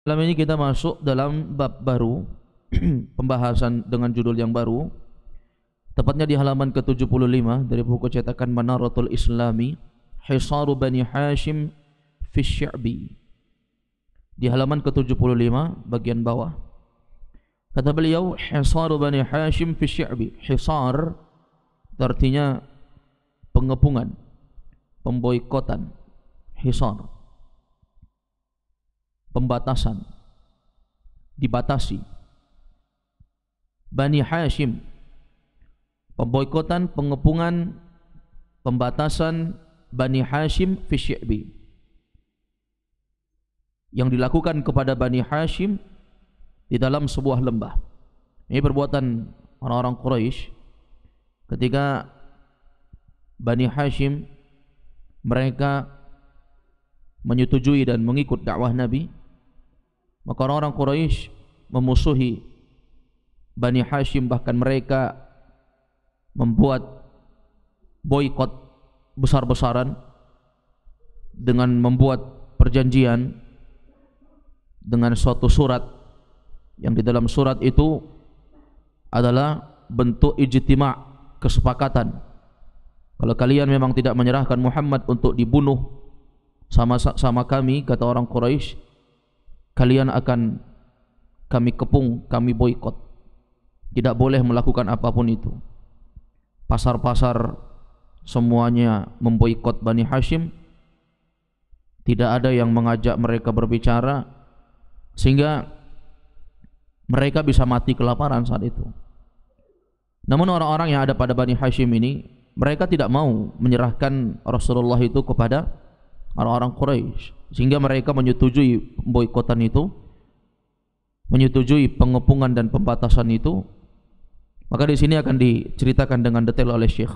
Malam ini kita masuk dalam bab baru, pembahasan dengan judul yang baru, tepatnya di halaman ke-75 dari buku cetakan Manaratul Islami, Hisaru Bani Hashim fi Syi'bi. Di halaman ke-75 bagian bawah. Kata beliau, Hisaru Bani Hashim fi Syi'bi. Hisar artinya pengepungan, pemboikotan. Hisar, pembatasan, dibatasi. Bani Hashim, pemboikotan, pengepungan, pembatasan Bani Hashim fi Syi'bi, yang dilakukan kepada Bani Hashim di dalam sebuah lembah. Ini perbuatan orang-orang Quraisy ketika Bani Hashim mereka menyetujui dan mengikut dakwah Nabi, maka orang-orang Quraisy memusuhi Bani Hashim, bahkan mereka membuat boikot besar-besaran dengan membuat perjanjian dengan suatu surat yang di dalam surat itu adalah bentuk ijtima', kesepakatan. Kalau kalian memang tidak menyerahkan Muhammad untuk dibunuh sama kami, kata orang Quraisy, kalian akan kami kepung, kami boikot. Tidak boleh melakukan apapun itu. Pasar-pasar semuanya memboikot Bani Hashim. Tidak ada yang mengajak mereka berbicara, sehingga mereka bisa mati kelaparan saat itu. Namun orang-orang yang ada pada Bani Hashim ini, mereka tidak mau menyerahkan Rasulullah itu kepada orang-orang Quraisy, sehingga mereka menyetujui boikotan itu, menyetujui pengepungan dan pembatasan itu. Maka di sini akan diceritakan dengan detail oleh Syekh.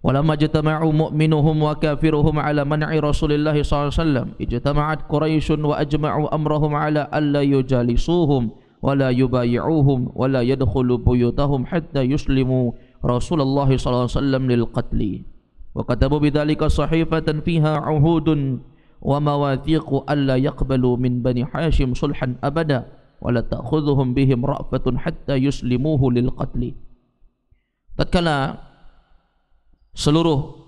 Walamma jatama'u mu'minuhum wa kafiruhum ala man'i Rasulillah sallallahu alaihi wasallam, ijtama'at Quraisyun wa ajma'u amrahum ala alla yujalisuhum wa la yubayi'uhum wa la yadkhulu buyutahum hatta yuslimu Rasulullah sallallahu alaihi wasallam lil qatli. Wa katabu bidzalika sahifatan fiha uhudun wa mawathiqu alla yaqbalu min Bani Hashim sulhan abada wa la ta'khudhuhum bihim ra'fatun hatta yuslimuhu lil qatli. Tatkala seluruh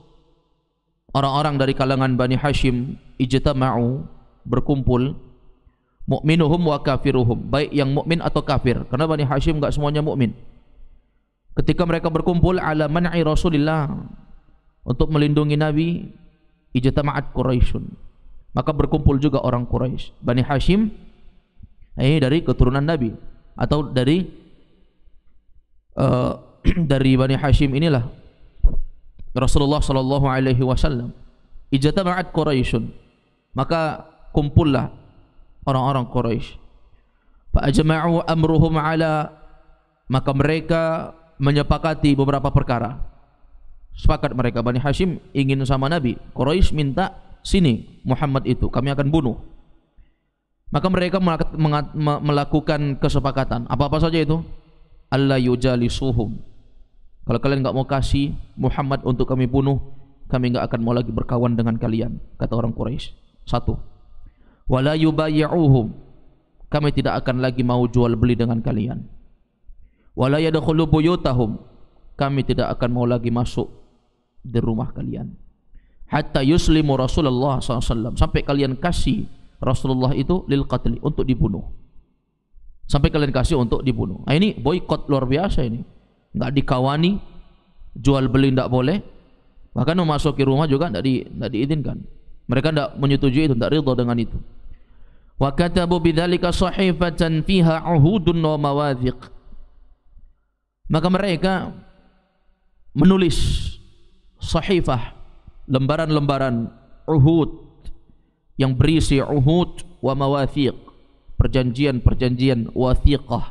orang-orang dari kalangan Bani Hashim ijtama'u, berkumpul, mukminuhum wa kafiruhum, baik yang mukmin atau kafir, karena Bani Hashim enggak semuanya mukmin. Ketika mereka berkumpul ala man'i Rasulillah, untuk melindungi Nabi, ijtama'at Quraisyun, maka berkumpul juga orang Quraisy. Bani Hashim ini dari keturunan Nabi, atau dari dari Bani Hashim inilah Rasulullah sallallahu alaihi wasallam. Ijtama'at Quraisyun, maka kumpullah orang-orang Quraisy. Fa ajma'u amruhum ala, maka mereka menyepakati beberapa perkara. Sepakat mereka, Bani Hashim ingin sama Nabi, Quraisy minta sini Muhammad itu, kami akan bunuh. Maka mereka melakukan kesepakatan. Apa-apa saja itu? Alla yujalisuhum, kalau kalian enggak mau kasih Muhammad untuk kami bunuh, kami enggak akan mau lagi berkawan dengan kalian, kata orang Quraisy. Satu. Wala yubayi'uhum, kami tidak akan lagi mau jual beli dengan kalian. Wala yadkhulu buyutahum, kami tidak akan mau lagi masuk di rumah kalian. Hatta yuslimu Rasulullah SAW, sampai kalian kasih Rasulullah itu lil qatli, untuk dibunuh. Sampai kalian kasih untuk dibunuh. Nah, ini boikot luar biasa ini. Enggak dikawani, jual beli enggak boleh, bahkan memasuki rumah juga enggak diizinkan. Mereka enggak menyetujui itu, enggak ridha dengan itu. Wa katabu bidzalika sahifatan fiha uhudun wa mawathiq, maka mereka menulis sahifah, lembaran-lembaran uhud yang berisi uhud wa mawathiq, perjanjian-perjanjian. Wathiqah,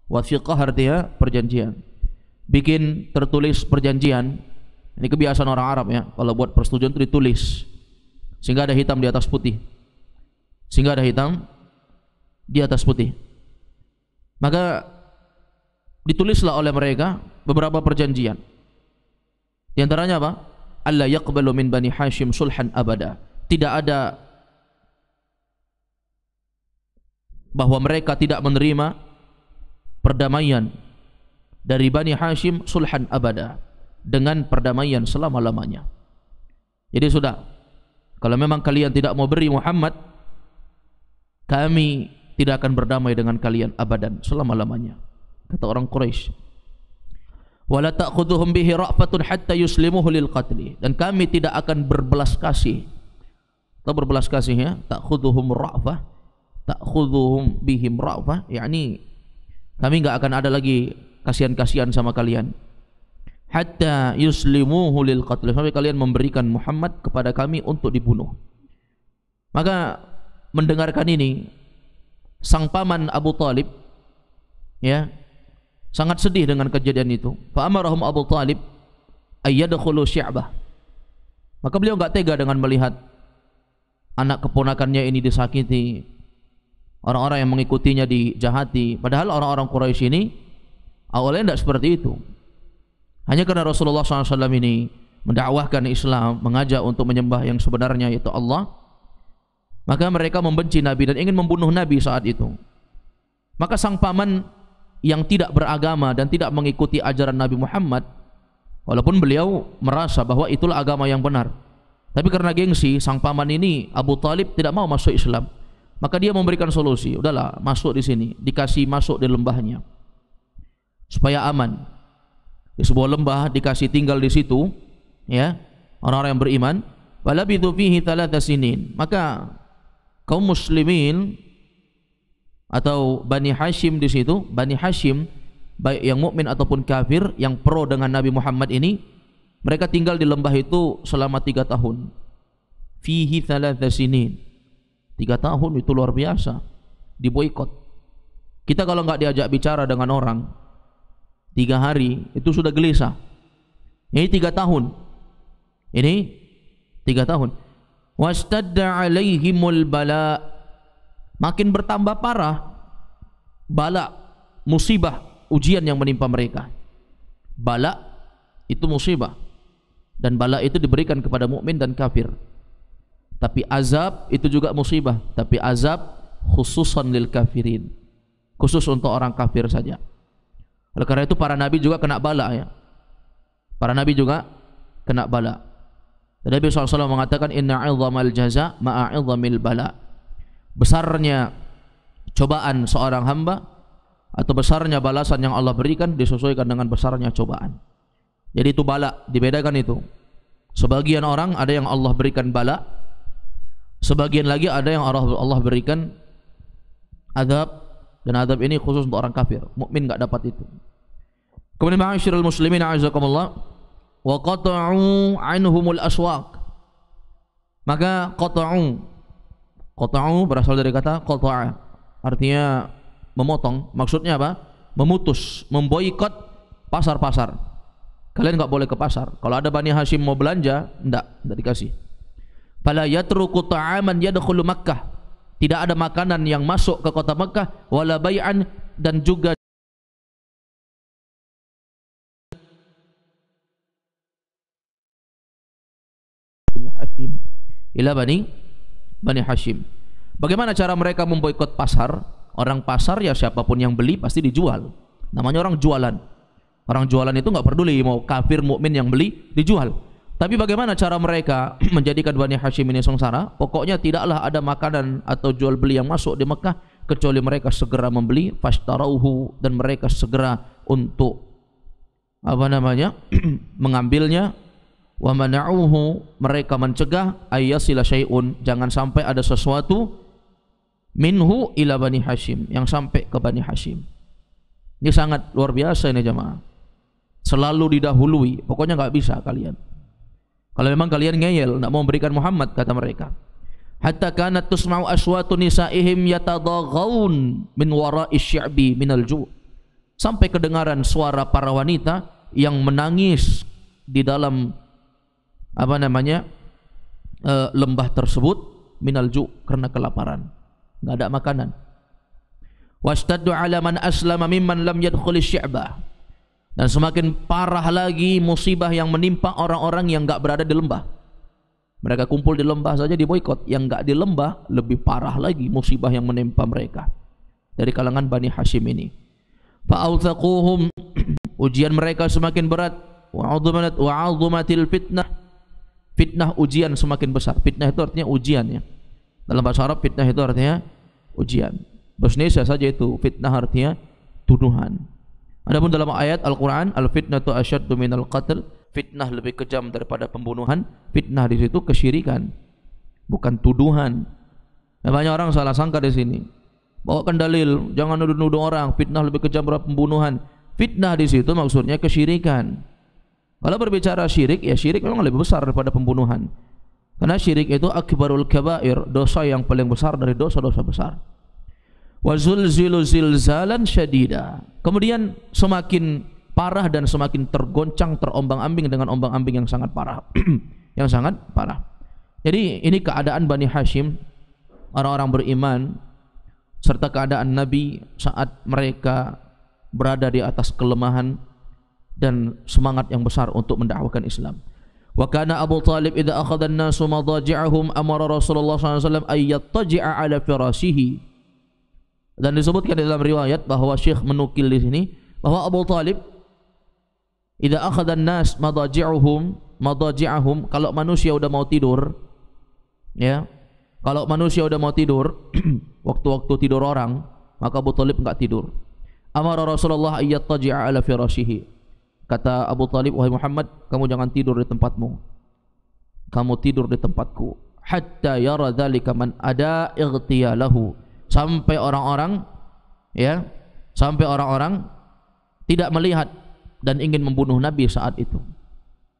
wathiqah artinya perjanjian. Bikin tertulis perjanjian, ini kebiasaan orang Arab ya, kalau buat persetujuan itu ditulis sehingga ada hitam di atas putih, sehingga ada hitam di atas putih. Maka ditulislah oleh mereka beberapa perjanjian. Di antaranya apa? Alla yaqbalu min Bani Hashim sulhan abada. Tidak ada bahwa mereka tidak menerima perdamaian dari Bani Hashim sulhan abada, dengan perdamaian selama-lamanya. Jadi sudah, kalau memang kalian tidak mau beri Muhammad, kami tidak akan berdamai dengan kalian abadan, selama-lamanya, kata orang Quraisy. Wala ta'khudhuhum bihi ra'fatun hatta yuslimuhu lil qatli, dan kami tidak akan berbelas kasih. Atau berbelas kasih ya, ta'khudhuhum ra'fah, ta'khudhuhum bihim ra'fah, yakni kami enggak akan ada lagi kasihan-kasihan sama kalian. Hatta yuslimuhu lil qatl, sampai kalian memberikan Muhammad kepada kami untuk dibunuh. Maka mendengarkan ini, sang paman Abu Talib ya sangat sedih dengan kejadian itu. Fa amarahum Abu Talib ayyadkhulu syi'bah. Maka beliau enggak tega dengan melihat anak keponakannya ini disakiti, orang-orang yang mengikutinya dijahati. Padahal orang-orang Quraisy ini awalnya tidak seperti itu. Hanya karena Rasulullah SAW ini mendakwahkan Islam, mengajak untuk menyembah yang sebenarnya yaitu Allah, maka mereka membenci Nabi dan ingin membunuh Nabi saat itu. Maka sang paman yang tidak beragama dan tidak mengikuti ajaran Nabi Muhammad, walaupun beliau merasa bahwa itulah agama yang benar, tapi karena gengsi, sang paman ini Abu Talib tidak mau masuk Islam. Maka dia memberikan solusi, udahlah masuk di sini, dikasih masuk di lembahnya supaya aman. Di sebuah lembah dikasih tinggal di situ, ya, orang-orang yang beriman. Walabithu fihi 3 sinin. Maka kaum muslimin atau Bani Hashim di situ, Bani Hashim baik yang mukmin ataupun kafir yang pro dengan Nabi Muhammad ini, mereka tinggal di lembah itu selama 3 tahun. Fihi 3 sinin. 3 tahun itu luar biasa. Diboikot. Kita kalau enggak diajak bicara dengan orang 3 hari itu sudah gelisah. Ini 3 tahun. Ini 3 tahun. Wastadda alaihimul bala. Makin bertambah parah bala, musibah, ujian yang menimpa mereka. Bala itu musibah, dan bala itu diberikan kepada mukmin dan kafir. Tapi azab itu juga musibah, tapi azab khususan lil kafirin, khusus untuk orang kafir saja. Oleh karena itu para nabi juga kena bala ya. Para nabi juga kena bala. Dan Nabi SAW mengatakan inna 'idhamal jaza ma'a 'idhamil bala. Besarnya cobaan seorang hamba atau besarnya balasan yang Allah berikan disesuaikan dengan besarnya cobaan. Jadi itu bala, dibedakan itu. Sebagian orang ada yang Allah berikan bala, sebagian lagi ada yang Allah berikan azab, dan azab ini khusus untuk orang kafir. Mukmin enggak dapat itu. Kemudian ma'asyiral muslimin a'azakumullah, wa qata'u anhumul aswaq. Maka qata'u berasal dari kata qata'a, artinya memotong. Maksudnya apa? Memutus, memboikot pasar-pasar. Kalian enggak boleh ke pasar. Kalau ada Bani Hashim mau belanja, enggak dikasih. Fala yatruku ta'aman yadkhulu Makkah. Tidak ada makanan yang masuk ke kota Makkah, wala bai'an, dan juga ila Bani Hashim. Bagaimana cara mereka memboikot pasar? Orang pasar ya siapapun yang beli pasti dijual. Namanya orang jualan. Orang jualan itu enggak peduli mau kafir mukmin yang beli, dijual. Tapi bagaimana cara mereka menjadikan Bani Hashim ini sengsara? Pokoknya tidaklah ada makanan atau jual beli yang masuk di Mekah kecuali mereka segera membeli, fashtarauhu, dan mereka segera untuk mengambilnya. Wa mana'uhu, mereka mencegah ayyasila syai'un, jangan sampai ada sesuatu minhu ila Bani Hashim, yang sampai ke Bani Hashim. Ini sangat luar biasa ini jemaah. Selalu didahului, pokoknya enggak bisa kalian. Kalau memang kalian ngeyel, enggak mau memberikan Muhammad, kata mereka. Hatta kanat tusma'u aswatu nisa'ihim yatadaghaun min wara'i syi'bi minal ju'. Sampai kedengaran suara para wanita yang menangis di dalam lembah tersebut minal ju', karena kelaparan, enggak ada makanan. Wastaddu 'ala man aslama mimman lam yadkhul syi'bah. Dan semakin parah lagi musibah yang menimpa orang-orang yang enggak berada di lembah. Mereka kumpul di lembah saja diboikot, yang enggak di lembah lebih parah lagi musibah yang menimpa mereka. dari kalangan Bani Hashim ini. Fa'awthaquhum, ujian mereka semakin berat. Wa'azumatil fitnah, fitnah ujian semakin besar. Fitnah itu artinya ujian ya. Dalam bahasa Arab fitnah itu artinya ujian. Bahasa Indonesia saja itu fitnah artinya tuduhan. Adapun dalam ayat Al-Quran, al-fitnatu asyaddu minal qatl, fitnah lebih kejam daripada pembunuhan. Fitnah di situ kesyirikan, bukan tuduhan. Nah, banyak orang salah sangka di sini. Bawakan dalil, jangan nuduh-nuduh orang. Fitnah lebih kejam daripada pembunuhan. Fitnah di situ maksudnya kesyirikan. Kalau berbicara syirik, ya syirik memang lebih besar daripada pembunuhan. Karena syirik itu akbarul kabair, dosa yang paling besar dari dosa-dosa besar. Wa zulzilu zilzalan syadida. Kemudian semakin parah dan semakin tergoncang, terombang-ambing dengan ombang-ambing yang sangat parah. Yang sangat parah. Jadi ini keadaan Bani Hashim, orang-orang beriman, serta keadaan Nabi saat mereka berada di atas kelemahan dan semangat yang besar untuk mendakwakan Islam. Wa kana Abu Talib idza akhadha an-nasu madaji'ahum amara Rasulullah sallallahu alaihi wasallam ay yattaji'a ala firashihi. Dan disebutkan di dalam riwayat bahwa Syekh menukil di sini bahwa Abu Talib idza akhadha an-nas madaji'ahum, kalau manusia udah mau tidur ya, kalau manusia udah mau tidur waktu-waktu tidur orang, maka Abu Talib enggak tidur. Amara Rasulullah ay yattaji'a ala firashihi. Kata Abu Talib, wahai Muhammad, kamu jangan tidur di tempatmu, kamu tidur di tempatku. Hatta yara dzalika man ada ightiyalahu, sampai orang-orang ya, sampai orang-orang tidak melihat dan ingin membunuh Nabi saat itu.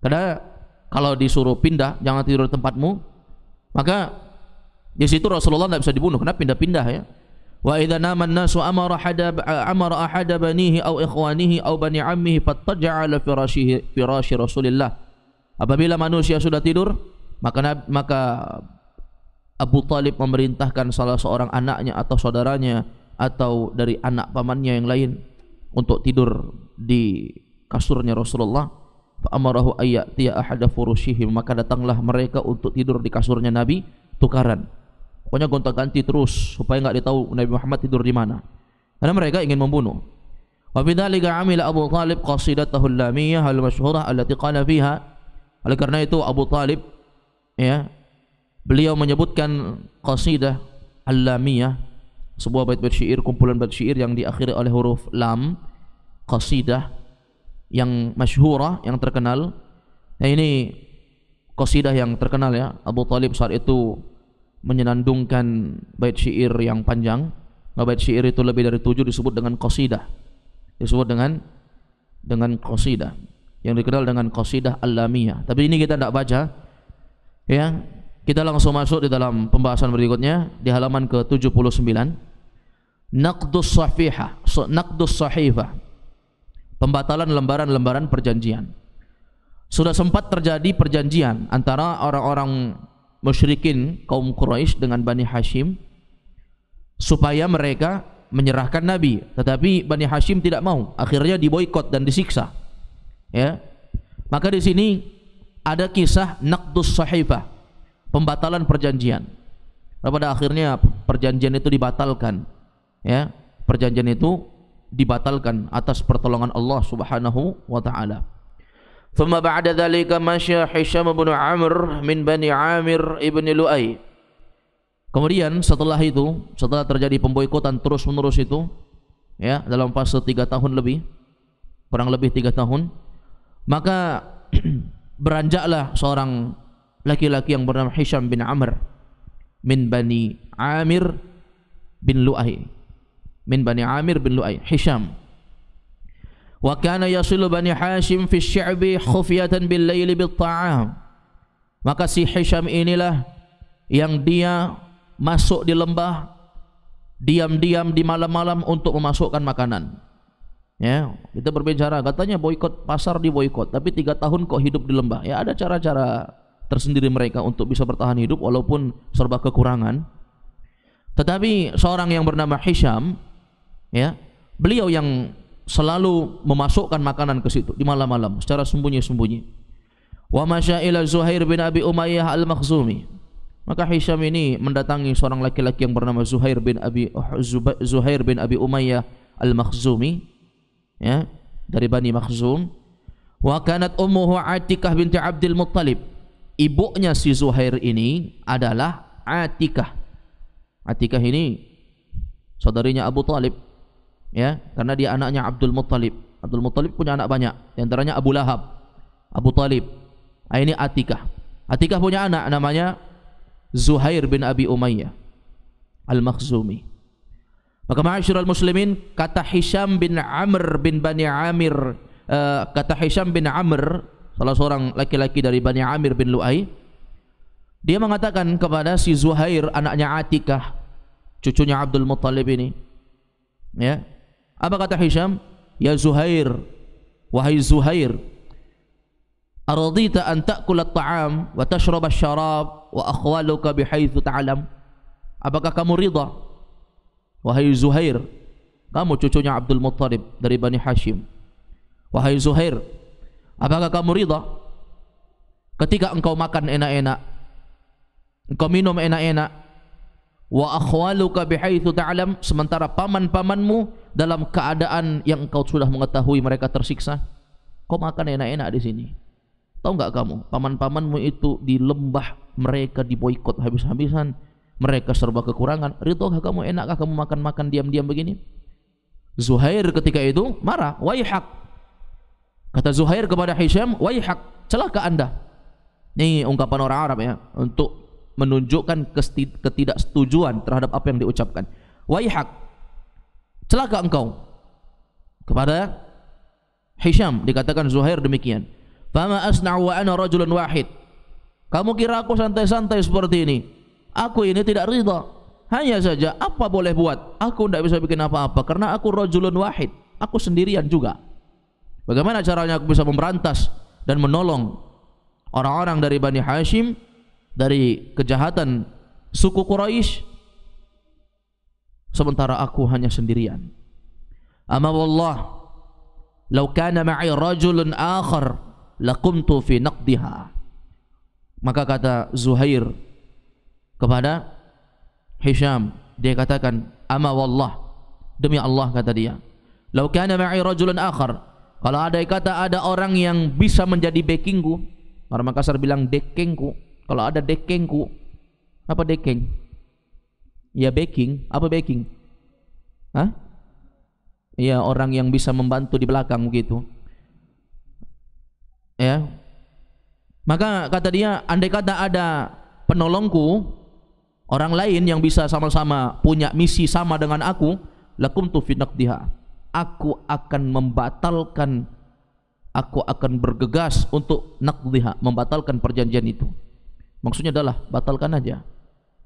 Karena kalau disuruh pindah, jangan tidur di tempatmu, maka di situ Rasulullah tidak bisa dibunuh, karena pindah-pindah ya. Wa idza nama an-nasu amara ahada banihi aw ikhwanihi aw bani ammihi fattaja'a ala firashi Rasulillah. Apabila manusia sudah tidur, maka Abu Talib memerintahkan salah seorang anaknya atau saudaranya atau dari anak pamannya yang lain untuk tidur di kasurnya Rasulullah. Fa amarahu ayyatiya ahada furushihi, maka datanglah mereka untuk tidur di kasurnya Nabi, tukaran. Pokoknya gonta-ganti terus supaya enggak ditahu Nabi Muhammad tidur di mana. Karena mereka ingin membunuh. Wa bidzalika amila Abu Talib qasidatahu al-lamiyah al-masyhurah allati qala fiha. Oleh karena itu Abu Talib ya, beliau menyebutkan qasidah al-lamiyah, sebuah bait-bait syair, kumpulan bait syair yang diakhiri oleh huruf lam, qasidah yang masyhurah, yang terkenal. Nah ini qasidah yang terkenal ya. Abu Talib saat itu menyenandungkan bait syair yang panjang. Bait syair itu lebih dari 7 disebut dengan qasidah. Disebut dengan qasidah yang dikenal dengan qasidah al-lamiyah. Tapi ini kita tidak baca. Ya, kita langsung masuk di dalam pembahasan berikutnya di halaman ke-79. Naqdus sahifah. Pembatalan lembaran-lembaran perjanjian. Sudah sempat terjadi perjanjian antara orang-orang musyrikin kaum Quraisy dengan Bani Hashim supaya mereka menyerahkan Nabi, tetapi Bani Hashim tidak mau, akhirnya diboikot dan disiksa ya. Maka di sini ada kisah naqdus sahifah, pembatalan perjanjian. Pada akhirnya perjanjian itu dibatalkan ya, perjanjian itu dibatalkan atas pertolongan Allah Subhanahu wa taala. ثم بعد ذلك مشى هشام بن عمرو من بني عامر ابن لؤي. Kemudian setelah itu, setelah terjadi pemboikotan terus-menerus itu ya, dalam fase 3 tahun lebih, kurang lebih 3 tahun, maka beranjaklah seorang laki-laki yang bernama Hisham bin Amr min Bani Amir bin Lu'ay, min Bani Amir bin Lu'ay, Hisham. Wa kana yasilu Bani Hashim fi sy'bi khufyatan bil laili bil ta'am. Maka si Hisham inilah yang dia masuk di lembah diam-diam di malam-malam untuk memasukkan makanan. Ya, kita berbicara katanya boikot pasar, di boikot, tapi 3 tahun kok hidup di lembah. Ya ada cara-cara tersendiri mereka untuk bisa bertahan hidup walaupun serba kekurangan. Tetapi seorang yang bernama Hisham ya, beliau yang selalu memasukkan makanan ke situ di malam-malam secara sembunyi-sembunyi. Wa masya ila Zuhair bin Abi Umayyah al-Makhzumi. Maka Hisham ini mendatangi seorang laki-laki yang bernama Zuhair bin Abi Umayyah Al-Makhzumi, ya, dari Bani Makhzum. Wa kanat ummuhu Atikah binti Abdul Muttalib. Ibunya si Zuhair ini adalah Atikah. Atikah ini saudarinya Abu Talib, ya, karena dia anaknya Abdul Muttalib. Abdul Muttalib punya anak banyak, di antaranya Abu Lahab, Abu Talib. Ini Atikah. Atikah punya anak namanya Zuhair bin Abi Umayyah Al-Makhzumi. Maka ma'asyiral muslimin, kata Hisham bin Amr bin Bani Amir, kata Hisham bin Amr, salah seorang laki-laki dari Bani Amir bin Lu'ay, dia mengatakan kepada si Zuhair, anaknya Atikah, cucunya Abdul Muttalib ini, ya, apa kata Hisham? Ya Zuhair, wahai Zuhair, aradita an ta'kula at-ta'am wa tashraba asy-syarab wa akhwaluka bihaitsu ta'lam? Apakah kamu ridha, wahai Zuhair, kamu cucunya Abdul Muttalib dari Bani Hashim, wahai Zuhair, apakah kamu ridha ketika engkau makan enak-enak, engkau minum enak-enak, wa akhwaluka bihaitsu ta'lam, sementara paman-pamanmu dalam keadaan yang engkau sudah mengetahui mereka tersiksa? Kau makan enak-enak di sini. Tahu enggak kamu, paman-pamanmu itu di lembah mereka diboikot habis-habisan, mereka serba kekurangan. Ridhokah kamu, enakkah kamu makan-makan diam-diam begini? Zuhair ketika itu marah, waihak. Kata Zuhair kepada Hisham, waihak, celaka anda. Ini ungkapan orang Arab, ya, untuk menunjukkan ketidaksetujuan terhadap apa yang diucapkan. Waihak, celaka engkau. Kepada Hisham dikatakan Zuhair demikian. Fama asna'u wa ana rajulun wahid. Kamu kira aku santai-santai seperti ini? Aku ini tidak ridha. Hanya saja apa boleh buat? Aku tidak bisa bikin apa-apa karena aku rajulun wahid. Aku sendirian juga. Bagaimana caranya aku bisa memberantas dan menolong orang-orang dari Bani Hashim dari kejahatan suku Quraisy sementara aku hanya sendirian? Ama wallah law kana ma'i rajulun akhar laqumtu fi naqdiha. Maka kata Zuhair kepada Hisham, dia katakan, ama wallah, demi Allah, kata dia, law kana ma'i rajulun akhar, kalau ada kata ada orang yang bisa menjadi backingku, orang Makassar bilang dekengku. Kalau ada dekengku, apa dekeng? Ya backing, apa backing? Hah? Ya orang yang bisa membantu di belakang begitu. Ya. Maka kata dia, andai kata ada penolongku, orang lain yang bisa sama-sama punya misi sama dengan aku, lakumtu fi naqdiha. Aku akan membatalkan, aku akan bergegas untuk naqdiha, membatalkan perjanjian itu. Maksudnya adalah batalkan aja.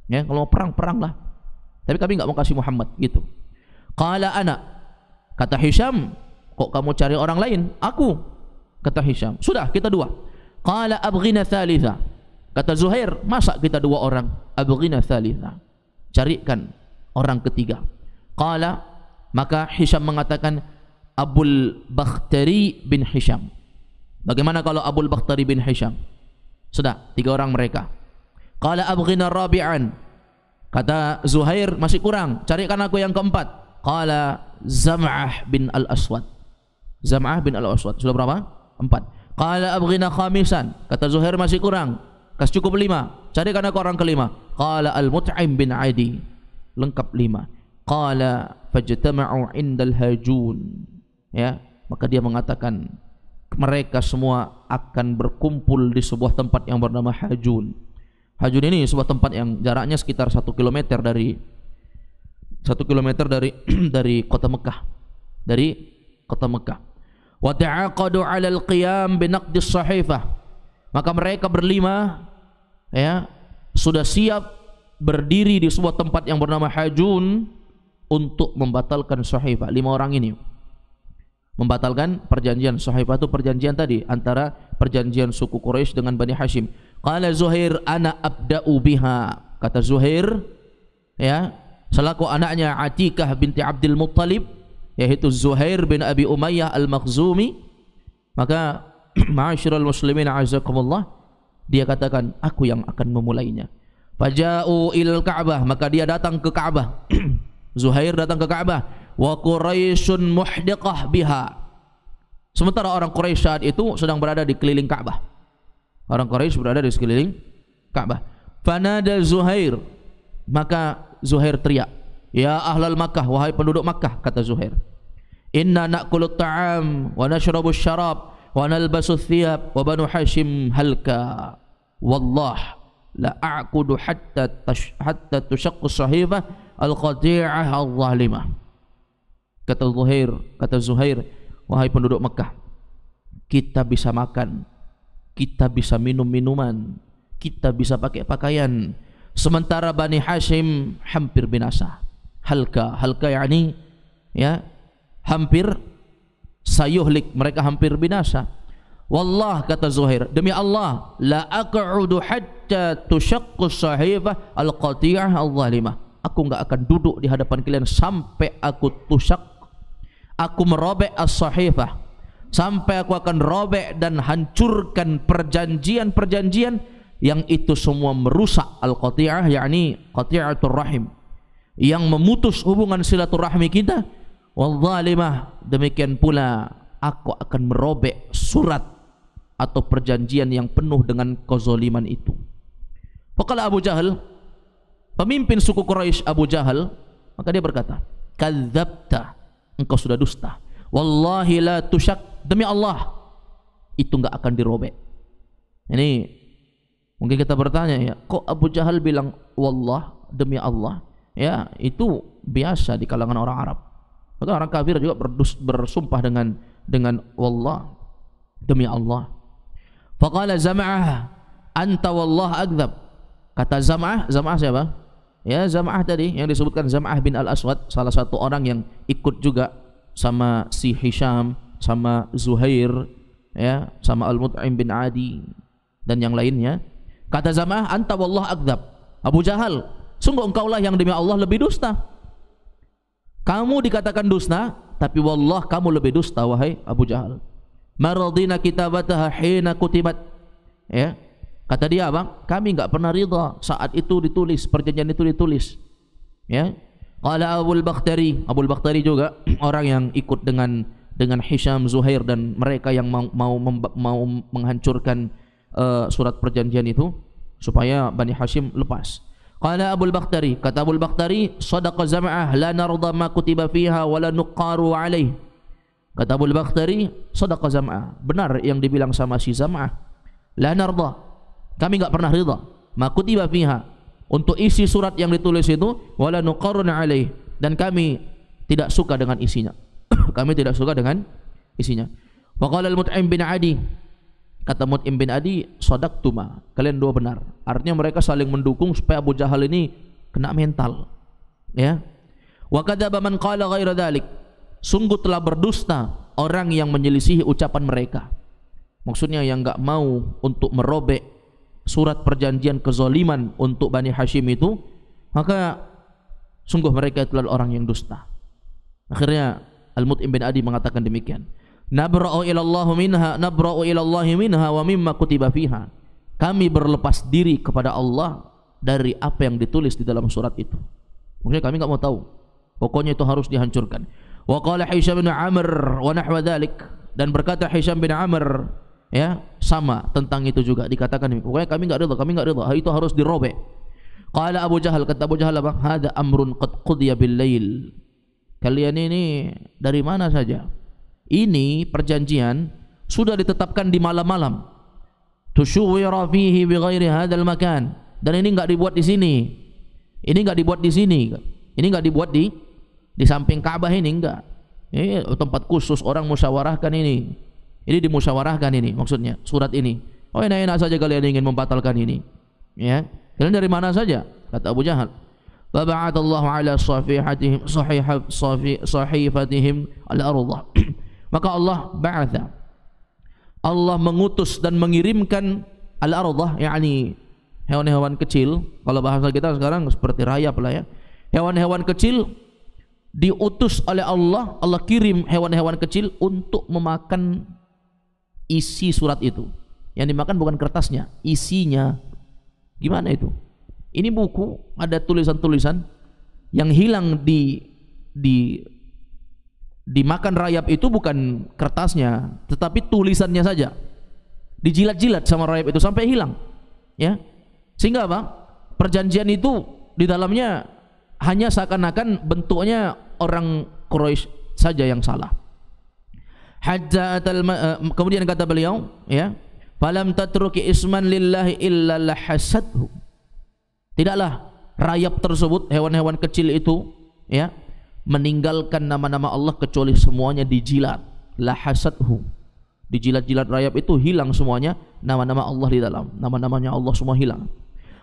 Ya, kalau mau perang, peranglah. Tapi kami enggak mau kasih Muhammad gitu. Qala ana, kata Hisham, kok kamu cari orang lain? Aku, kata Hisham. Sudah, kita dua. Qala abghina thalitha, kata Zuhair, masa kita dua orang? Abghina thalitha, carikan orang ketiga. Qala, maka Hisham mengatakan, Abul Bakhtari bin Hisham. Bagaimana kalau Abul Bakhtari bin Hisham? Sudah, tiga orang mereka. Qala abghina rabi'an, kata Zuhair, masih kurang, carikan aku yang keempat. Qala Zam'ah bin Al-Aswad. Zam'ah bin Al-Aswad. Sudah berapa? 4. Qala abghina khamisan, kata Zuhair, masih kurang, kasih cukup 5, carikan aku orang kelima. Qala Al-Mut'im bin Adi, lengkap 5. Qala fajtama'u indal hajun, ya, maka dia mengatakan mereka semua akan berkumpul di sebuah tempat yang bernama Hajun. Hajun ini sebuah tempat yang jaraknya sekitar 1 kilometer dari dari kota Mekah, dari kota Mekah. Wa ta'aqadu 'ala al-qiyam bi naqdi as-sahifah. Maka mereka berlima, ya, sudah siap berdiri di sebuah tempat yang bernama Hajun untuk membatalkan sahifah. 5 orang ini membatalkan perjanjian. Sahifah itu perjanjian tadi antara perjanjian suku Quraisy dengan Bani Hashim. Qala Zuhair ana abda'u biha, kata Zuhair, ya, selaku anaknya Atikah binti Abdul Muttalib, yaitu Zuhair bin Abi Umayyah Al-Makhzumi, maka ma'asyiral muslimin a'azakumullah, dia katakan aku yang akan memulainya. Faja'u ilal Ka'bah, maka dia datang ke Ka'bah. Zuhair datang ke Ka'bah. Wa Quraisyun muhdiqah biha. Sementara orang Quraisy saat itu sedang berada di keliling Ka'bah. Orang Quraisy berada di sekeliling Ka'bah. Fanada Zuhair, maka Zuhair teriak, ya ahlal Makkah, wahai penduduk Makkah, kata Zuhair, inna na'kulu ta'am wa nashrabu syarab wa nalbasu thiyab wa banu Hashim halka wallah la a'kudu hatta tushaqqu sahifah al-qati'ah al-zalimah. Kata Zuhair, wahai penduduk Makkah, kita bisa makan, kita bisa minum minuman, kita bisa pakai pakaian, sementara Bani Hashim hampir binasa. Halka yakni ya hampir sayuhlik, mereka hampir binasa. Wallah, kata Zuhair, demi Allah, la aq'udu hatta tushaqqu sahifah al-qati'ah al-zalimah. Aku enggak akan duduk di hadapan kalian sampai aku aku merobek as-sahifah, sampai aku akan robek dan hancurkan perjanjian-perjanjian yang itu semua merusak al-qati'ah, yakni qati'atur rahim, yang memutus hubungan silaturahmi kita. Wal-zalimah, demikian pula aku akan merobek surat atau perjanjian yang penuh dengan kezaliman itu. Faqala Abu Jahal, pemimpin suku Quraisy Abu Jahal, maka dia berkata, kadzabta, engkau sudah dusta. Wallahi la tusyak, demi Allah itu enggak akan dirobek. Ini mungkin kita bertanya, ya, kok Abu Jahal bilang wallah, demi Allah? Ya, itu biasa di kalangan orang Arab. Maka orang kafir juga bersumpah dengan wallah, demi Allah. Faqala Zam'ah, anta wallah akdzab. Kata Zam'ah siapa? Ya, Zam'ah tadi yang disebutkan, Zam'ah bin Al-Aswad, salah satu orang yang ikut juga sama si Hisham, sama Zuhair, ya, sama Al-Mut'im bin Adi dan yang lainnya. Kata Zam'ah, anta wallah akdzab. Abu Jahal, sungguh engkaulah yang demi Allah lebih dusta. Kamu dikatakan dusta, tapi wallah kamu lebih dusta, wahai Abu Jahal. Maradina kitabataha hina kutibat. Ya, kata dia, bang, kami enggak pernah ridha saat itu ditulis, perjanjian itu ditulis. Ya, qala Abul Bakhtari juga orang yang ikut dengan Hisham, Zuhair dan mereka yang mau menghancurkan surat perjanjian itu supaya Bani Hashim lepas. Qala Abul Bakhtari, kata Abul Bakhtari, sadaqa Zam'ah la narda ma kutiba fiha wa la nuqaru alaih. Kata Abul Bakhtari, sadaqa Zam'ah, benar yang dibilang sama si Zam'ah. La narda, kami enggak pernah ridha ma kutiba fiha, untuk isi surat yang ditulis itu, wa la nuqarun alaih, dan kami tidak suka dengan isinya. Kami tidak suka dengan isinya. Wa qala Al-Mut'im bin Adi, kata Mut'im bin Adi, sadaqtuma, kalian dua benar. Artinya mereka saling mendukung supaya Abu Jahal ini kena mental. Ya. Wa kadzaba man qala ghaira dzalik, sungguh telah berdusta orang yang menyelisihi ucapan mereka. Maksudnya yang enggak mau untuk merobek surat perjanjian kezaliman untuk Bani Hashim itu, maka sungguh mereka itulah orang yang dusta. Akhirnya Al-Mut'im bin Adi mengatakan demikian, nabra'u ilallahu minha, nabra'u ilallahi minha wa mimma kutiba fiha. Kami berlepas diri kepada Allah dari apa yang ditulis di dalam surat itu. Maksudnya kami enggak mau tahu, pokoknya itu harus dihancurkan. Wa qala Hisham bin Amr wa nahwa dzalik, dan berkata Hisham bin Amr, ya, sama tentang itu juga dikatakan, pokoknya kami enggak ridha, itu harus dirobek. Qala Abu Jahal, kata Abu Jahal, apa? Hada amrun qad qudiya bil lail. Kalian ini dari mana saja? Ini perjanjian sudah ditetapkan di malam-malam. Tusyuwira fihi bi ghairi hadzal makan. Dan ini enggak dibuat di sini. Ini enggak dibuat di sini. Ini enggak dibuat di samping Ka'bah ini, enggak. Ini tempat khusus orang musyawarahkan ini. Ini dimusyawarahkan ini maksudnya surat ini. Oh, enak-enak saja kalian ingin membatalkan ini. Ya. Kalian dari mana saja? Kata Abu Jahal. Fa ba'athallahu ala sahifatihim al-ardh. Maka Allah mengutus dan mengirimkan al-ardh, yakni hewan-hewan kecil. Kalau bahasa kita sekarang seperti rayap lah ya. Hewan-hewan kecil diutus oleh Allah, Allah kirim hewan-hewan kecil untuk memakan isi surat itu. Yang dimakan bukan kertasnya, isinya. Gimana itu? Ini buku ada tulisan-tulisan yang hilang dimakan rayap itu bukan kertasnya, tetapi tulisannya saja. Dijilat-jilat sama rayap itu sampai hilang. Ya. Sehingga apa? Perjanjian itu di dalamnya hanya seakan-akan bentuknya orang Quraisy saja yang salah. Kemudian kata beliau, ya, falam tatruki isman lillahi illa lahasathu. Tidaklah rayap tersebut, hewan-hewan kecil itu, ya, meninggalkan nama-nama Allah kecuali semuanya dijilat. Lahasathu, dijilat-jilat rayap itu hilang semuanya nama-nama Allah di dalam. Nama-namanya Allah semua hilang.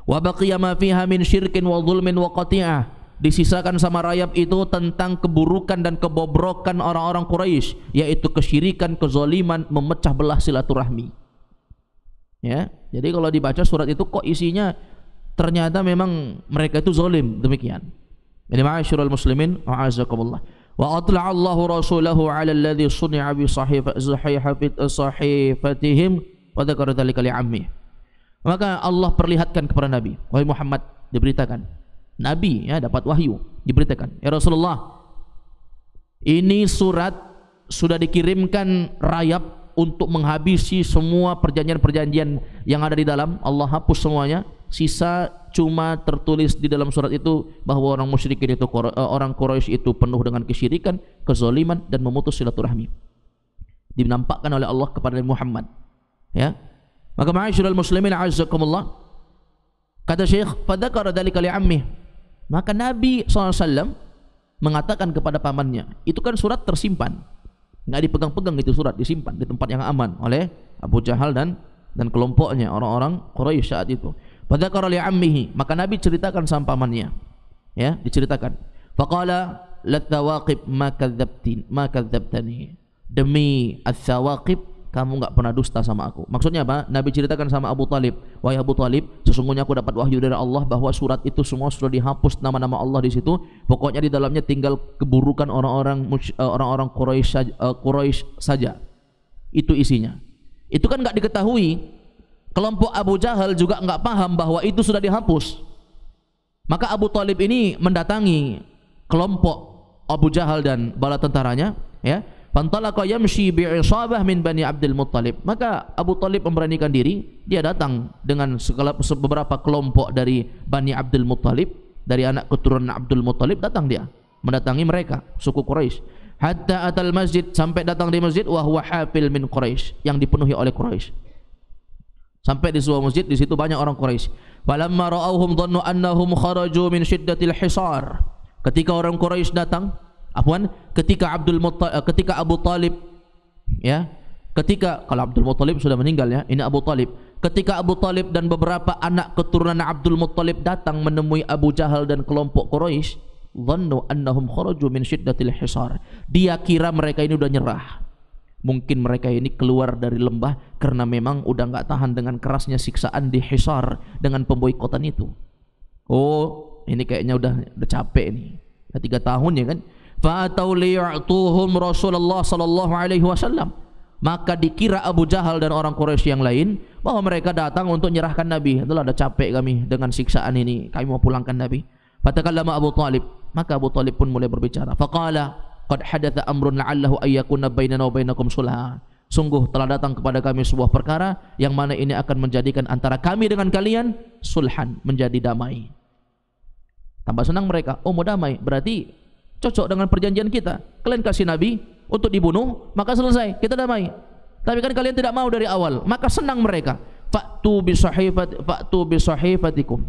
Wa baqiya ma fiha min syirkin wa zulmin wa qati'ah. Disisakan sama rayap itu tentang keburukan dan kebobrokan orang-orang Quraisy, yaitu kesyirikan, kezaliman, memecah belah silaturahmi. Ya, jadi kalau dibaca surat itu kok isinya ternyata memang mereka itu zalim, demikian. Jadi ma'asyiral muslimin, wa'azakumullah. Wa atla'a Allahu rasulahu 'ala alladhi suni'a bi sahifatihim wa dzakara dzalika li'ammi. Maka Allah perlihatkan kepada Nabi, wahai Muhammad, diberitakan. Nabi ya dapat wahyu, diberitakan, ya Rasulullah, ini surat sudah dikirimkan rayap untuk menghabisi semua perjanjian-perjanjian yang ada di dalam. Allah hapus semuanya. Sisa cuma tertulis di dalam surat itu bahwa orang musyrikin itu, orang Quraisy itu penuh dengan kesyirikan, kezaliman dan memutus silaturahmi. Dinampakkan oleh Allah kepada Nabi Muhammad. Ya. Maka ma'asyiral muslimin a'azzakumullah, kata Syekh, fadzakara dzalika li'ammi. Maka Nabi SAW mengatakan kepada pamannya, itu kan surat tersimpan, nggak dipegang-pegang, itu surat disimpan di tempat yang aman oleh Abu Jahal dan kelompoknya, orang-orang Quraisy saat itu. Fadzakara li'ammihi, maka Nabi ceritakan sama pamannya, ya, diceritakan. Faqala lat-thawaqib ma kadzabtani. Demi ats-thawaqib, kamu enggak pernah dusta sama aku. Maksudnya apa? Nabi ceritakan sama Abu Talib, wahai Abu Talib, sesungguhnya aku dapat wahyu dari Allah bahwa surat itu semua sudah dihapus nama-nama Allah di situ. Pokoknya di dalamnya tinggal keburukan orang-orang Quraisy saja. Itu isinya. Itu kan enggak diketahui. Kelompok Abu Jahal juga enggak paham bahwa itu sudah dihapus. Maka Abu Talib ini mendatangi kelompok Abu Jahal dan bala tentaranya, ya. Fantalaqa yamshi bi'isabah min Bani Abdul Muttalib. Maka Abu Talib memberanikan diri, dia datang dengan beberapa kelompok dari Bani Abdul Muttalib, dari anak keturunan Abdul Muttalib, datang dia mendatangi mereka, suku Quraisy. Hatta atal masjid, sampai datang di masjid, wa huwa hafil min Quraisy, yang dipenuhi oleh Quraisy. Sampai di sebuah masjid, di situ banyak orang Quraisy. Falamma ra'awhum dhannu annahum kharaju min syiddatil hisar. Ketika orang Quraisy datang, ketika Abu Talib, ya, kalau Abdul Muttalib sudah meninggal, ya, ini Abu Talib. Ketika Abu Talib dan beberapa anak keturunan Abdul Muttalib datang menemui Abu Jahal dan kelompok Quraisy, dhannu annahum kharaju min syiddatil hisar. Dia kira mereka ini udah nyerah. Mungkin mereka ini keluar dari lembah karena memang udah nggak tahan dengan kerasnya siksaan di hisar dengan pemboikotan itu. Oh, ini kayaknya udah capek nih. Udah 3 tahun, ya kan? Fa'atau liya'tuhum Rasulullah sallallahu alaihi wasallam. Maka dikira Abu Jahal dan orang Quraisy yang lain bahwa mereka datang untuk menyerahkan Nabi. Itulah, ada capek kami dengan siksaan ini, kami mau pulangkan Nabi. Fatakallama Abu Talib, maka Abu Talib pun mulai berbicara. Faqala qad hadatha amrun la'allahu ayyakuna bainana wa bainakum sulha. Sungguh telah datang kepada kami sebuah perkara yang mana ini akan menjadikan antara kami dengan kalian sulhan, menjadi damai. Tambah senang mereka. Oh, mau damai, berarti cocok dengan perjanjian kita. Kalian kasih Nabi untuk dibunuh, maka selesai, kita damai. Tapi kan kalian tidak mau dari awal, maka senang mereka. Fa'tu bi sahifatikum.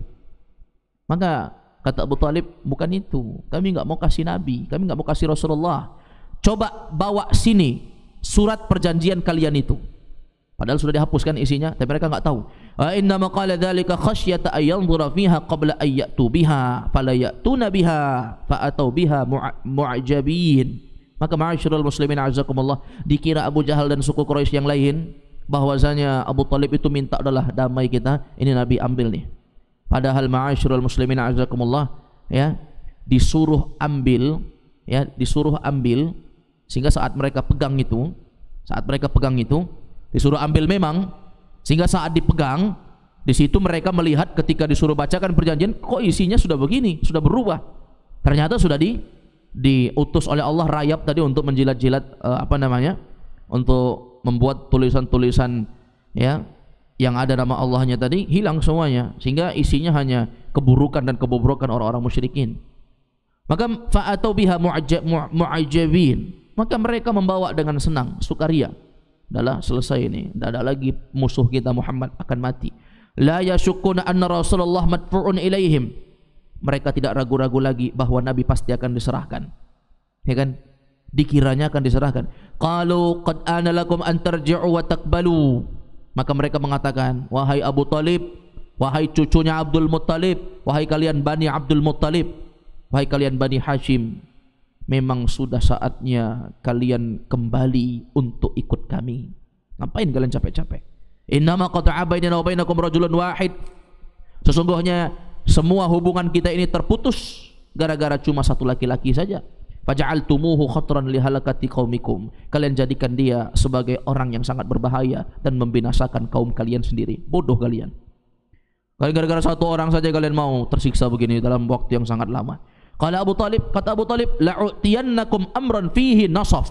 Maka kata Abu Talib, bukan itu, kami enggak mau kasih Nabi, kami enggak mau kasih Rasulullah. Coba bawa sini surat perjanjian kalian itu. Padahal sudah dihapuskan isinya, tapi mereka enggak tahu. Inna ma qala dzalika khasyata ay yanzura fiha qabla ay ya'tu biha fala ya'tuna biha fa atau biha mu'ajabin. Maka ma'asyiral muslimin azakumullah, dikira Abu Jahal dan suku Quraisy yang lain bahwasanya Abu Talib itu minta adalah damai kita, ini Nabi ambil nih. Padahal ma'asyiral muslimin azakumullah, ya, disuruh ambil, ya, disuruh ambil, sehingga saat mereka pegang itu, disuruh ambil memang, sehingga saat dipegang Di situ mereka melihat ketika disuruh bacakan perjanjian, kok isinya sudah begini, sudah berubah. Ternyata sudah diutus oleh Allah rayap tadi untuk menjilat-jilat untuk membuat tulisan-tulisan ya yang ada nama Allahnya tadi hilang semuanya, sehingga isinya hanya keburukan dan kebobrokan orang-orang musyrikin. Maka fa'atau biha mu'ajjabin, maka mereka membawa dengan senang, sukaria. Adalah selesai ini, tidak ada lagi musuh kita Muhammad akan mati. La yashukuna anna Rasulullah madfu'un ilaihim. Mereka tidak ragu-ragu lagi bahwa Nabi pasti akan diserahkan. Ya kan? Dikiranya akan diserahkan. Qalu qad ana lakum an tarji'u wa taqbalu. Maka mereka mengatakan, wahai Abu Talib, wahai cucunya Abdul Muttalib, wahai kalian Bani Abdul Muttalib, wahai kalian Bani Hashim, memang sudah saatnya kalian kembali untuk ikut kami. Ngapain kalian capek-capek? Innama qata'a bainana wa bainakum rajulun wahid. Sesungguhnya semua hubungan kita ini terputus gara-gara cuma satu laki-laki saja. Faja'altumuhu khatran li halakati qaumikum. Kalian jadikan dia sebagai orang yang sangat berbahaya dan membinasakan kaum kalian sendiri. Bodoh kalian. Gara-gara satu orang saja kalian mau tersiksa begini dalam waktu yang sangat lama. Kata Abu Talib, la'utiyannakum amran fihi nasaf.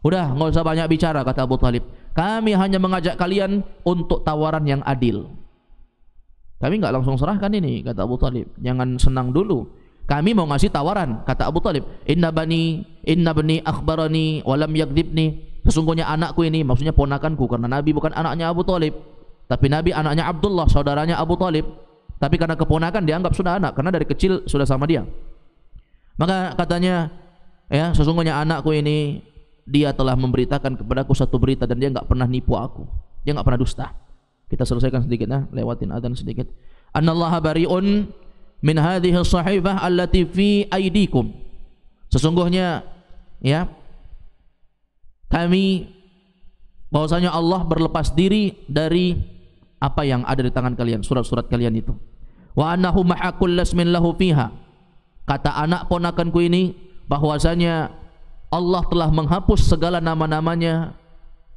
Udah, enggak usah banyak bicara, kata Abu Talib. Kami hanya mengajak kalian untuk tawaran yang adil. Kami enggak langsung serahkan ini, kata Abu Talib. Jangan senang dulu. Kami mau ngasih tawaran, kata Abu Talib. Inna bani akhbarani wa lam yakdzibni. Sesungguhnya anakku ini, maksudnya ponakanku, karena Nabi bukan anaknya Abu Talib, tapi Nabi anaknya Abdullah, saudaranya Abu Talib. Tapi karena keponakan dianggap sudah anak, karena dari kecil sudah sama dia. Maka katanya, ya, sesungguhnya anakku ini, dia telah memberitakan kepadaku satu berita dan dia enggak pernah nipu aku. Dia enggak pernah dusta. Kita selesaikan sedikit, lewatin adzan sedikit. Annallaha bari'un min hadhihi as-sahifah allati fi aydikum. Sesungguhnya ya, kami bahwasanya Allah berlepas diri dari apa yang ada di tangan kalian, surat-surat kalian itu. Wa annahu mahaqul lasmin lahu fiha. Kata anak ponakanku ini bahwasanya Allah telah menghapus segala nama-namanya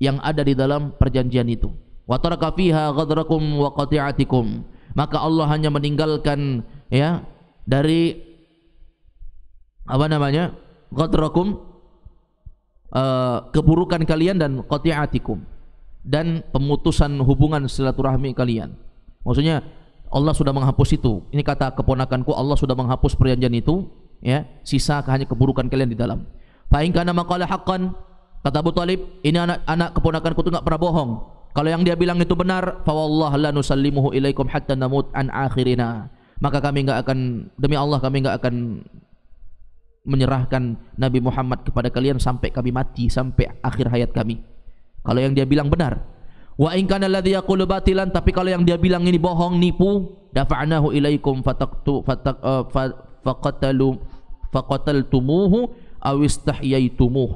yang ada di dalam perjanjian itu. Wa taraka fiha ghadrakum wa qati'atikum. Maka Allah hanya meninggalkan ya dari ghadrakum, keburukan kalian, dan qati'atikum, dan pemutusan hubungan silaturahmi kalian. Maksudnya Allah sudah menghapus itu. Ini kata keponakanku, Allah sudah menghapus perjanjian itu, ya, sisa hanya keburukan kalian di dalam. Fa in kana maqala haqqan, kata Abu Talib, ini anak keponakanku itu enggak pernah bohong. Kalau yang dia bilang itu benar, fa wallahi la nusallimuhu ilaikum hatta namut an akhirina. Maka kami enggak akan, demi Allah kami enggak akan menyerahkan Nabi Muhammad kepada kalian sampai kami mati, sampai akhir hayat kami. Kalau yang dia bilang benar. Wa in kana alladhi yaqulu batilan, tapi kalau yang dia bilang ini bohong, nipu, dafa'nahu ilaikum faqataltumuhu aw istahyaitumuh.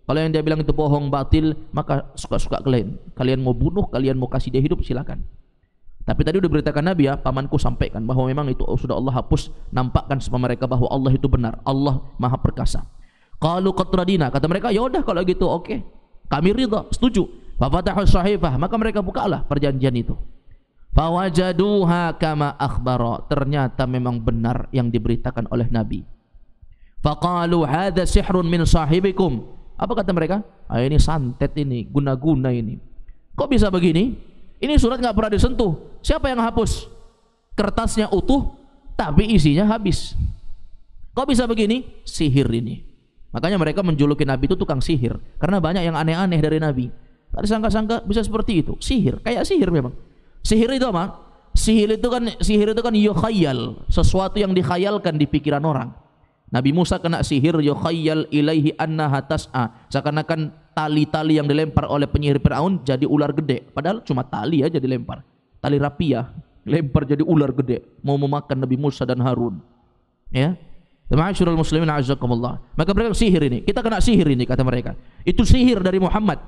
Kalau yang dia bilang itu bohong, batil, maka suka-suka kalian. Kalian mau bunuh, kalian mau kasih dia hidup, silakan. Tapi tadi udah beritakan Nabi, ya, pamanku sampaikan bahwa memang itu sudah Allah hapus, nampakkan sama mereka bahwa Allah itu benar, Allah Maha Perkasa. Qalu qad radina, kata mereka, ya udah kalau gitu oke. Kami ridha, setuju. Fa fatahu sahifah, maka mereka bukalah perjanjian itu. Fa wajaduha kama akhbara, ternyata memang benar yang diberitakan oleh Nabi. Fa qalu hadza sihrun min sahibikum. Apa kata mereka? Ah, ini santet ini, guna-guna ini. Kok bisa begini? Ini surat nggak pernah disentuh. Siapa yang hapus? Kertasnya utuh, tapi isinya habis. Kok bisa begini? Sihir ini. Makanya mereka menjuluki Nabi itu tukang sihir, karena banyak yang aneh-aneh dari Nabi. Tak disangka-sangka bisa seperti itu. Sihir, kayak sihir memang. Sihir itu apa? Sihir itu kan yukhayyal, sesuatu yang dikhayalkan di pikiran orang. Nabi Musa kena sihir yukhayyal ilaihi annaha tas'a, seakan-akan tali-tali yang dilempar oleh penyihir Firaun jadi ular gede, padahal cuma tali aja dilempar, tali rapiah, lempar jadi ular gede, mau memakan Nabi Musa dan Harun. Ya, ma'asyiral muslimin a'azzakumullah. Maka mereka sihir ini, kita kena sihir ini, kata mereka. Itu sihir dari Muhammad.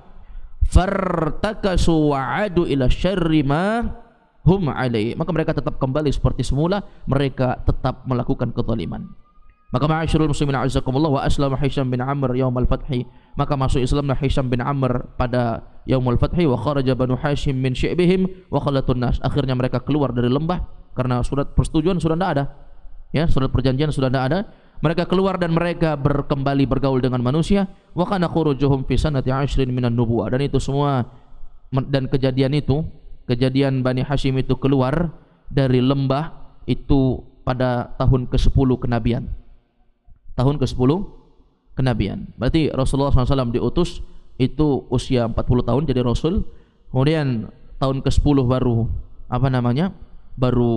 Fartakasu wa'adu ila syarri ma hum alaihi. Maka mereka tetap kembali seperti semula, mereka tetap melakukan kezaliman. Maka ma'asyiral muslimin a'azzakumullah, wa aslama Hisham bin Amr yaumal fathi, maka masuk Islamlah Hisham bin Amr pada yaumul fathi. Wa kharaja Banu Hashim min syi'bihim wa khalatun nas, akhirnya mereka keluar dari lembah karena surat persetujuan sudah tidak ada, ya, surat perjanjian sudah tidak ada. Mereka keluar dan mereka kembali bergaul dengan manusia. Wa kana khurujuhum fi sanati 'ashrin minan nubuwah, dan itu semua, dan kejadian itu, kejadian Bani Hashim itu keluar dari lembah itu pada tahun ke-10 kenabian. Tahun ke-10 kenabian. Berarti Rasulullah SAW diutus itu usia 40 tahun jadi Rasul. Kemudian tahun ke-10 baru baru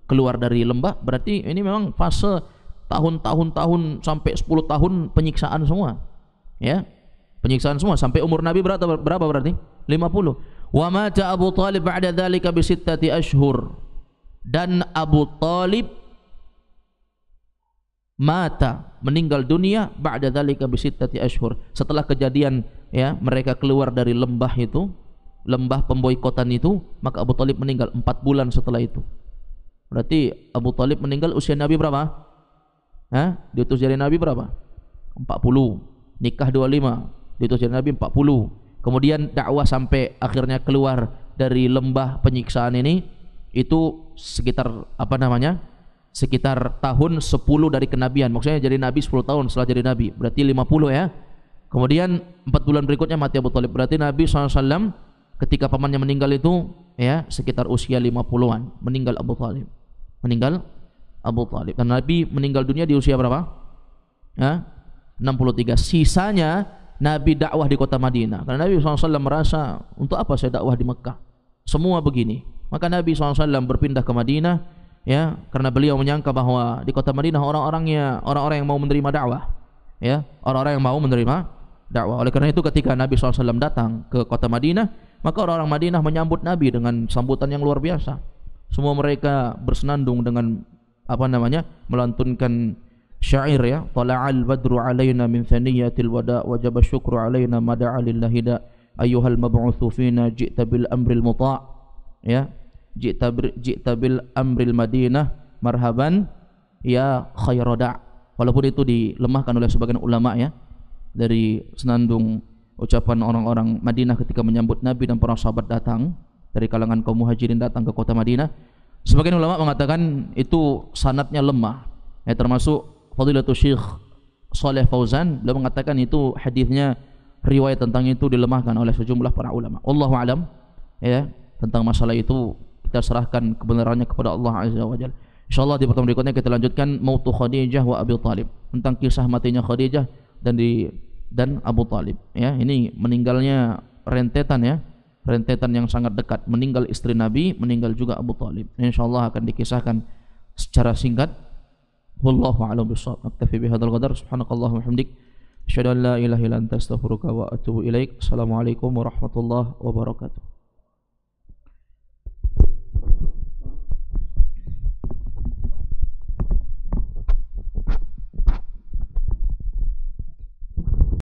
keluar dari lembah. Berarti ini memang fase tahun sampai 10 tahun penyiksaan semua. Ya. Penyiksaan semua sampai umur Nabi berapa berarti? 50. Wa mata Abu Talib ba'da dzalika bi 6 ashhur. Dan Abu Talib meninggal dunia ba'da dzalika bi 6 ashhur, setelah kejadian, ya, mereka keluar dari lembah itu, lembah pemboikotan itu, maka Abu Talib meninggal 4 bulan setelah itu. Berarti Abu Talib meninggal usia Nabi berapa? Diutus jadi Nabi berapa? 40. Nikah 25, diutus jadi Nabi 40. Kemudian dakwah sampai akhirnya keluar dari lembah penyiksaan ini itu sekitar sekitar tahun 10 dari kenabian. Maksudnya jadi Nabi 10 tahun setelah jadi Nabi, berarti 50, ya. Kemudian 4 bulan berikutnya mati Abu Talib. Berarti Nabi SAW ketika pamannya meninggal itu, ya, sekitar usia 50-an meninggal Abu Talib. Dan Nabi meninggal dunia di usia berapa? 63. Sisanya Nabi dakwah di kota Madinah. Karena Nabi SAW merasa, untuk apa saya dakwah di Mekah? Semua begini. Maka Nabi SAW berpindah ke Madinah, ya, karena beliau menyangka bahwa di kota Madinah orang-orang yang mau menerima dakwah, ya, orang-orang yang mau menerima dakwah. Oleh karena itu ketika Nabi SAW datang ke kota Madinah, maka orang-orang Madinah menyambut Nabi dengan sambutan yang luar biasa. Semua mereka bersenandung dengan melantunkan syair, ya, tala'al badru alaina min thaniyatil wada wajaba syukru alaina mada'a lillahi da ayyuhal mab'utsu fina ji'ta bil amril muta', ya, ji'ta bil amril Madinah marhaban ya khairada. Walaupun itu dilemahkan oleh sebagian ulama, ya, dari senandung ucapan orang-orang Madinah ketika menyambut Nabi dan para sahabat datang dari kalangan kaum muhajirin datang ke kota Madinah. Sebagian ulama mengatakan itu sanadnya lemah, ya, termasuk Fadilatul Syekh Shalih Fauzan, beliau mengatakan itu hadisnya, riwayat tentang itu dilemahkan oleh sejumlah para ulama. Wallahu alam, ya, tentang masalah itu kita serahkan kebenarannya kepada Allah Azza wa Jalla. Insyaallah di pertemuan berikutnya kita lanjutkan mautu Khadijah wa Abi Talib, tentang kisah matinya Khadijah dan Abu Talib, ya. Ini meninggalnya rentetan, ya, rentetan yang sangat dekat. Meninggal istri Nabi, meninggal juga Abu Talib. Insyaallah akan dikisahkan secara singkat. Wallahu a'lam bishawab. Naktafi bihadzal qadar. Subhanakallahumma wa bihamdik, asyhadu an la ilaha illa anta, astaghfiruka wa atubu ilaik. Assalamualaikum warahmatullahi wabarakatuh.